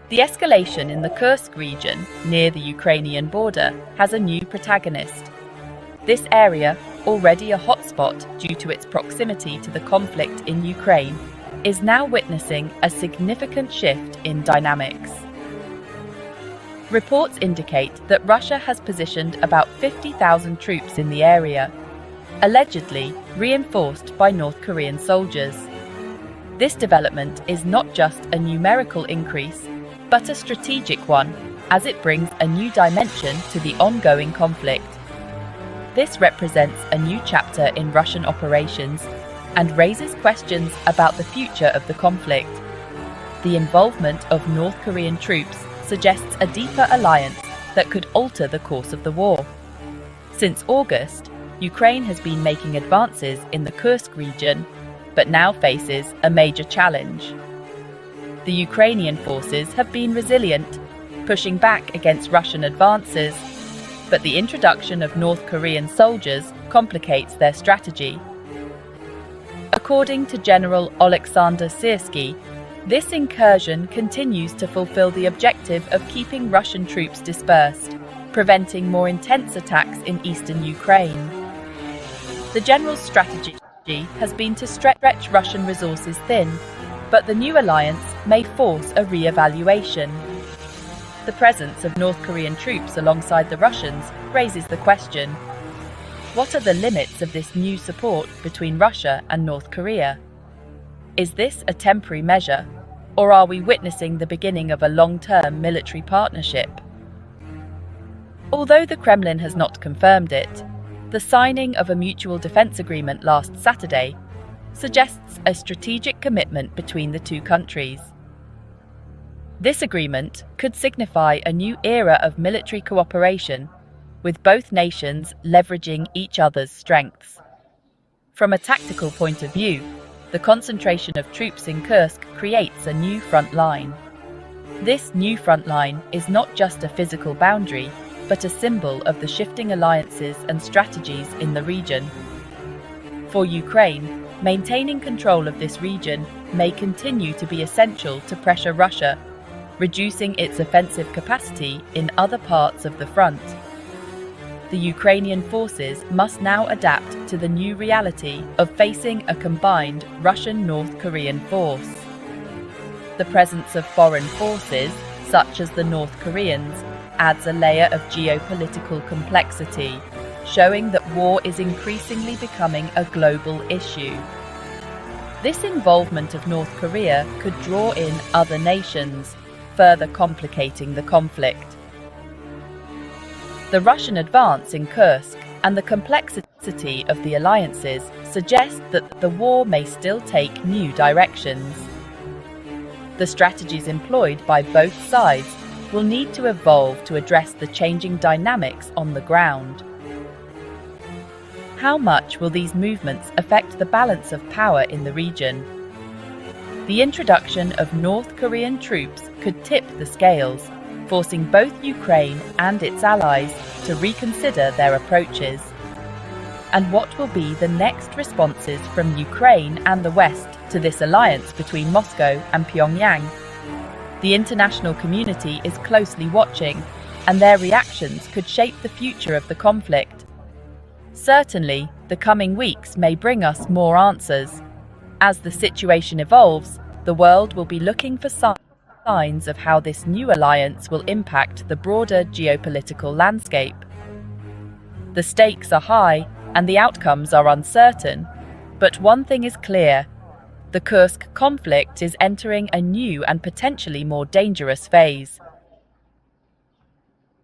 The escalation in the Kursk region, near the Ukrainian border, has a new protagonist. This area, already a hotspot due to its proximity to the conflict in Ukraine, is now witnessing a significant shift in dynamics. Reports indicate that Russia has positioned about 50,000 troops in the area, allegedly reinforced by North Korean soldiers. This development is not just a numerical increase, but a strategic one, as it brings a new dimension to the ongoing conflict. This represents a new chapter in Russian operations and raises questions about the future of the conflict. The involvement of North Korean troops suggests a deeper alliance that could alter the course of the war. Since August, Ukraine has been making advances in the Kursk region, but now faces a major challenge. The Ukrainian forces have been resilient, pushing back against Russian advances, but the introduction of North Korean soldiers complicates their strategy. According to General Alexander Syrsky, this incursion continues to fulfill the objective of keeping Russian troops dispersed, preventing more intense attacks in eastern Ukraine. The general's strategy has been to stretch Russian resources thin, but the new alliance may force a re-evaluation. The presence of North Korean troops alongside the Russians raises the question: what are the limits of this new support between Russia and North Korea? Is this a temporary measure, or are we witnessing the beginning of a long-term military partnership? Although the Kremlin has not confirmed it, the signing of a mutual defense agreement last Saturday suggests a strategic commitment between the two countries. This agreement could signify a new era of military cooperation, with both nations leveraging each other's strengths. From a tactical point of view, the concentration of troops in Kursk creates a new front line. This new front line is not just a physical boundary, but a symbol of the shifting alliances and strategies in the region. For Ukraine, maintaining control of this region may continue to be essential to pressure Russia, reducing its offensive capacity in other parts of the front. The Ukrainian forces must now adapt to the new reality of facing a combined Russian-North Korean force. The presence of foreign forces, such as the North Koreans, adds a layer of geopolitical complexity, showing that war is increasingly becoming a global issue. This involvement of North Korea could draw in other nations, further complicating the conflict. The Russian advance in Kursk and the complexity of the alliances suggest that the war may still take new directions. The strategies employed by both sides will need to evolve to address the changing dynamics on the ground. How much will these movements affect the balance of power in the region? The introduction of North Korean troops could tip the scales, forcing both Ukraine and its allies to reconsider their approaches. And what will be the next responses from Ukraine and the West to this alliance between Moscow and Pyongyang? The international community is closely watching, and their reactions could shape the future of the conflict. Certainly, the coming weeks may bring us more answers. As the situation evolves, the world will be looking for signs of how this new alliance will impact the broader geopolitical landscape. The stakes are high and the outcomes are uncertain, but one thing is clear: the Kursk conflict is entering a new and potentially more dangerous phase.